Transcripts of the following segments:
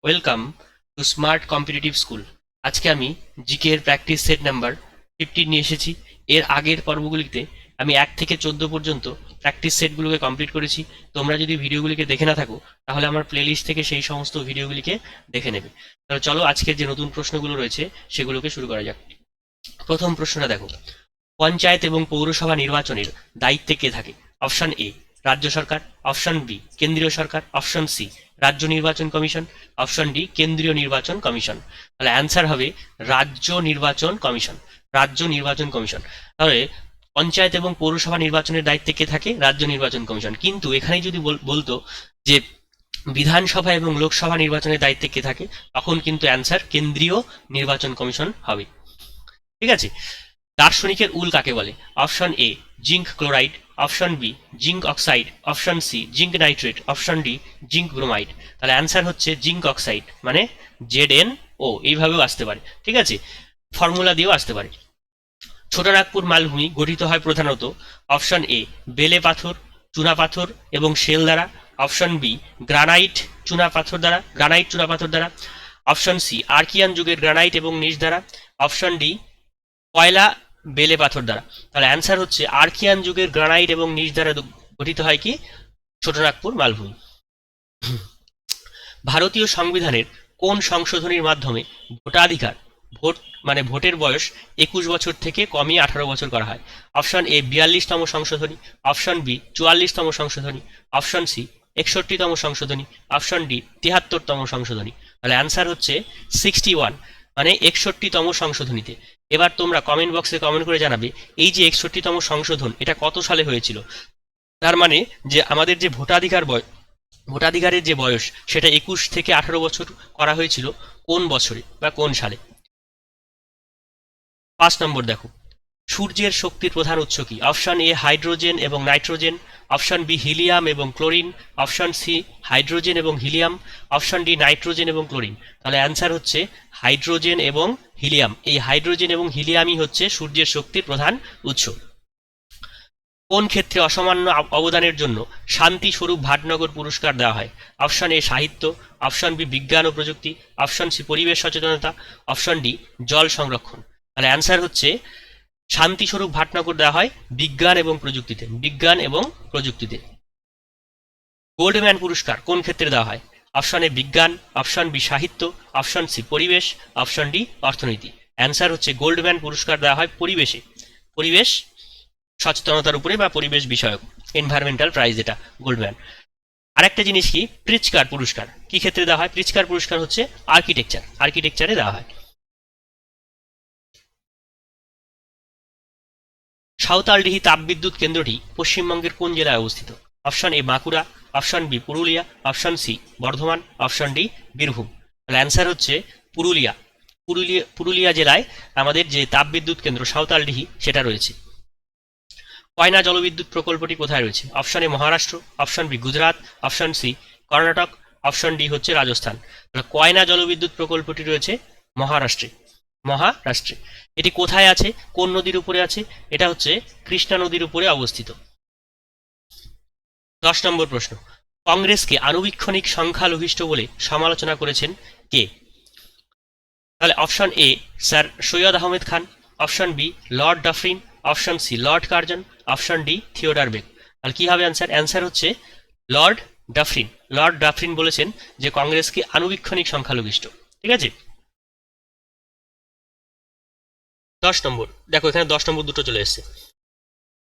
Welcome to smart competitive school. আজকে আমি GK এর প্র্যাকটিস সেট নাম্বার 15 নিয়ে এসেছি। এর আগের পর্বগুলিতে আমি 1 থেকে 14 পর্যন্ত প্র্যাকটিস সেটগুলোকে কমপ্লিট করেছি। তোমরা যদি ভিডিওগুলিকে দেখে না থাকো তাহলে আমার প্লেলিস্ট থেকে সেই সমস্ত ভিডিওগুলিকে দেখে নেবে। তাহলে চলো আজকের যে নতুন প্রশ্নগুলো রয়েছে সেগুলোকে শুরু করা যাক। প্রথম প্রশ্নটা দেখো, পঞ্চায়েত এবং পৌরসভা নির্বাচনের দায়িত্বে কে থাকে? অপশন এ রাজ্য সরকার, অপশন বি কেন্দ্রীয় সরকার, অপশন সি রাজ্য নির্বাচন কমিশন, অপশন ডি কেন্দ্রীয় নির্বাচন কমিশন। তাহলে অ্যান্সার হবে রাজ্য নির্বাচন কমিশন। রাজ্য নির্বাচন কমিশন। তাহলে পঞ্চায়েত এবং পৌরসভা নির্বাচনের দায়িত্বে কে থাকে? রাজ্য নির্বাচন কমিশন। কিন্তু এখানে যদি বলতো যে বিধানসভা এবং লোকসভা নির্বাচনের দায়িত্বে কে থাকে, তখন কিন্তু অ্যান্সার কেন্দ্রীয় নির্বাচন কমিশন হবে। ঠিক আছে। দার্শনিকের উল কাকে বলে? Option A zinc chloride, option B zinc oxide, option C zinc nitrate, option D zinc bromide. তাহলে অ্যান্সার হচ্ছে জিঙ্ক অক্সাইড, মানে ZnO। এইভাবেও আসতে পারে, ঠিক আছে, ফর্মুলা দিয়েও আসতে পারে। ছোটনাগপুর মালভূমি গঠিত হয় প্রধানত অপশন এ বেলে পাথর, চুনা পাথর এবং শেল দ্বারা, অপশন বি গ্রানাইট চুনা পাথর দ্বারা, অপশন সি আর্কিয়ান যুগের গ্রানাইট এবং নিচ দ্বারা, অপশন ডি কয়লা বেলে পাথর দ্বারা। তাহলে অ্যান্সার হচ্ছে আর্কিয়ান যুগের গ্রানাইট এবং নিচ দ্বারা গঠিত হয় কি ছোটনাগপুর মালভূমি। ভারতীয় সংবিধানের কোন সংশোধনীর মাধ্যমে ভোটাধিকার ভোট মানে ভোটের বয়স 21 বছর থেকে কমিয়ে 18 বছর করা হয়? অপশন এ 42তম সংশোধনী, অপশন বি 44তম সংশোধনী, অপশন সি 61তম সংশোধনী, অপশন ডি 73তম সংশোধনী। তাহলে অ্যান্সার হচ্ছে 61, মানে 61তম সংশোধনীতে। এবার তোমরা কমেন্ট বক্সে কমেন্ট করে জানাবে এই যে 61তম সংশোধন এটা কত সালে হয়েছিল। তার মানে যে আমাদের যে ভোটাধিকারের যে বয়স সেটা 21 থেকে 18 বছর করা হয়েছিল কোন বছরে বা কোন সালে? 5 নম্বর দেখো, সূর্যের শক্তির প্রধান উৎস কি? অপশন এ হাইড্রোজেন এবং নাইট্রোজেন, অপশন বি হিলিয়াম এবং ক্লোরিন, অপশন সি হাইড্রোজেন এবং হিলিয়াম, অপশন ডি নাইট্রোজেন এবং ক্লোরিন। তাহলে অ্যান্সার হচ্ছে হাইড্রোজেন এবং হিলিয়াম। এই হাইড্রোজেন এবং হিলিয়ামই হচ্ছে সূর্যের শক্তির প্রধান উৎস। কোন ক্ষেত্রে অসামান্য অবদানের জন্য শান্তি স্বরূপ ভাটনগর পুরস্কার দেওয়া হয়? অপশন এ সাহিত্য, অপশন বি বিজ্ঞান ও প্রযুক্তি, অপশন সি পরিবেশ সচেতনতা, অপশন ডি জল সংরক্ষণ। তাহলে অ্যান্সার হচ্ছে শান্তি স্বরূপ ভাটনগর দেওয়া হয় বিজ্ঞান এবং প্রযুক্তিতে। গোল্ডম্যান পুরস্কার কোন ক্ষেত্রে দেওয়া হয়? অপশন এ বিজ্ঞান, অপশন বি সাহিত্য, অপশন সি পরিবেশ, অপশন ডি অর্থনীতি। অ্যান্সার হচ্ছে গোল্ডম্যান পুরস্কার দেওয়া হয় পরিবেশ সচেতনতার উপরে বা পরিবেশ বিষয়ক, এনভায়রনমেন্টাল প্রাইজ এটা গোল্ডম্যান। আরেকটা জিনিস কি প্রিৎজকার পুরস্কার কি ক্ষেত্রে দেওয়া হয়? প্রিৎজকার পুরস্কার হচ্ছে আর্কিটেকচারে দেওয়া হয়। সাঁওতালডিহি তাপবিদ্যুৎ কেন্দ্রটি পশ্চিমবঙ্গের কোন জেলায় অবস্থিত? Option A Bankura, option B Purulia, option C Bardhaman, option D Birbhum. তাহলে অ্যান্সার হচ্ছে পুরুলিয়া জেলায় আমাদের যে তাপবিদ্যুৎ কেন্দ্র সাঁওতালডিহি সেটা রয়েছে। কয়না জলবিদ্যুৎ প্রকল্পটি কোথায় রয়েছে? Option A Maharashtra, option B Gujarat, option C Karnataka, option D হচ্ছে রাজস্থান। কয়না জলবিদ্যুৎ প্রকল্পটি রয়েছে মহারাষ্ট্রে। এটি কোথায় আছে, কোন নদীর উপরে আছে? এটা হচ্ছে কৃষ্ণা নদীর উপরে অবস্থিত। 10 নম্বর প্রশ্ন, কংগ্রেসকে আনুবীক্ষণিক সংখ্যালঘিষ্ঠ বলে সমালোচনা করেছেন কে? তাহলে option A sir Syed Ahmed Khan, option B lord Dufferin, option C lord Curzon, option D Theodore Beck. তাহলে কি হবে অ্যান্সার হচ্ছে লর্ড ডাফরিন বলেছেন যে কংগ্রেসকে আনুবীক্ষণিক সংখ্যালঘিষ্ঠ। ঠিক আছে। 10 নম্বর দেখো, এখানে 10 নম্বর দুটো চলে এসছে।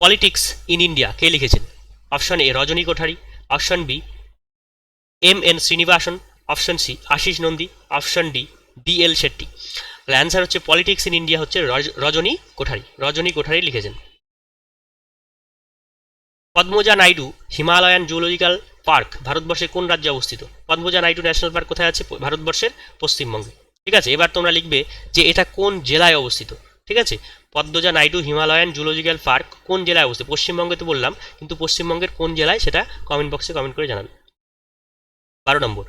পলিটিক্স ইন ইন্ডিয়া কে লিখেছেন? Option A Rajni Kothari, option B MN Srinivasan, option C Ashis Nandy, option D DL Shetty. Answer হচ্ছে পলিটিক্স ইন ইন্ডিয়া হচ্ছে রজনী কোঠারি লিখেছেন। Padmaja Naidu Himalayan zoological park ভারতবর্ষের কোন রাজ্যে অবস্থিত? পদ্মজা নাইডু ন্যাশনাল পার্ক কোথায় আছে? ভারতবর্ষের পশ্চিমবঙ্গে। ঠিক আছে। এবার তোমরা লিখবে যে এটা কোন জেলায় অবস্থিত। ঠিক আছে। Padmaja Naidu Himalayan zoological park কোন জেলায় অবস্থিত? পশ্চিমবঙ্গে তো বললাম, কিন্তু পশ্চিমবঙ্গের কোন জেলায় সেটা কমেন্ট বক্সে কমেন্ট করে জানাবে। 12 নম্বর,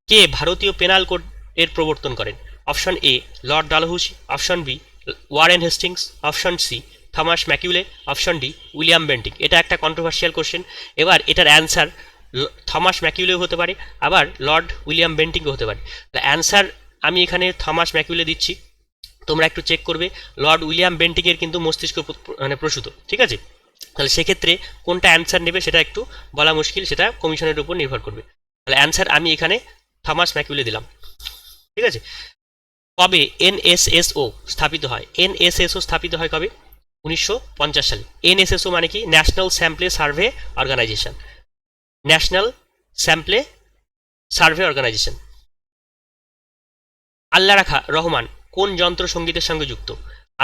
কে ভারতীয় পেনাল কোড এর প্রবর্তন করেন? Option A Lord Dalhousie, option B Warren Hastings, option C Thomas Macaulay, option D William Bentinck. এটা একটা কন্ট্রোভার্সিয়াল কোশ্চেন। এবার এটার অ্যান্সার থমাস ম্যাকিউলেও হতে পারে, আবার লর্ড উইলিয়াম বেন্টিংও হতে পারে। তাহলে অ্যান্সার আমি এখানে থমাস ম্যাকিউলে দিচ্ছি, তোমরা একটু চেক করবে। লর্ড উইলিয়াম বেন্টিংয়ের কিন্তু মস্তিষ্ক মানে প্রসূত, ঠিক আছে। তাহলে সেক্ষেত্রে কোনটা অ্যান্সার নেবে সেটা একটু বলা মুশকিল, সেটা কমিশনের উপর নির্ভর করবে। তাহলে অ্যান্সার আমি এখানে থমাস ম্যাকিউলে দিলাম, ঠিক আছে। কবে এনএসএসও স্থাপিত হয়? এনএসএসও স্থাপিত হয় কবে? 1950 সালে। এনএসএসও মানে কি? National sample survey organisation. National sample survey organisation. Allah Rakha Rahman কোন যন্ত্র সঙ্গীতের সঙ্গে যুক্ত?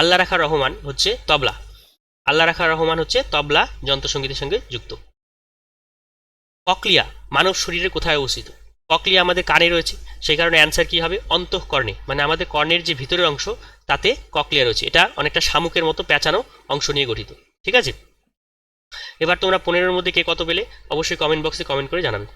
আল্লাহ রাখা রহমান হচ্ছে তবলা। আল্লাহ রাখা রহমান হচ্ছে তবলা যন্ত্র সঙ্গীতের সঙ্গে যুক্ত। ককলিয়া মানব শরীরে কোথায় অবস্থিত? ককলিয়া আমাদের কানে রয়েছে, সেই কারণে অ্যান্সার কি হবে? অন্তঃকর্ণে, মানে আমাদের কর্ণের যে ভিতরের অংশ তাতে ককলিয়া রয়েছে। এটা অনেকটা শামুকের মতো প্যাঁচানো অংশ নিয়ে গঠিত, ঠিক আছে। এবার তোমরা 15-র মধ্যে কে কত পেলে অবশ্যই কমেন্ট বক্সে কমেন্ট করে জানাবে।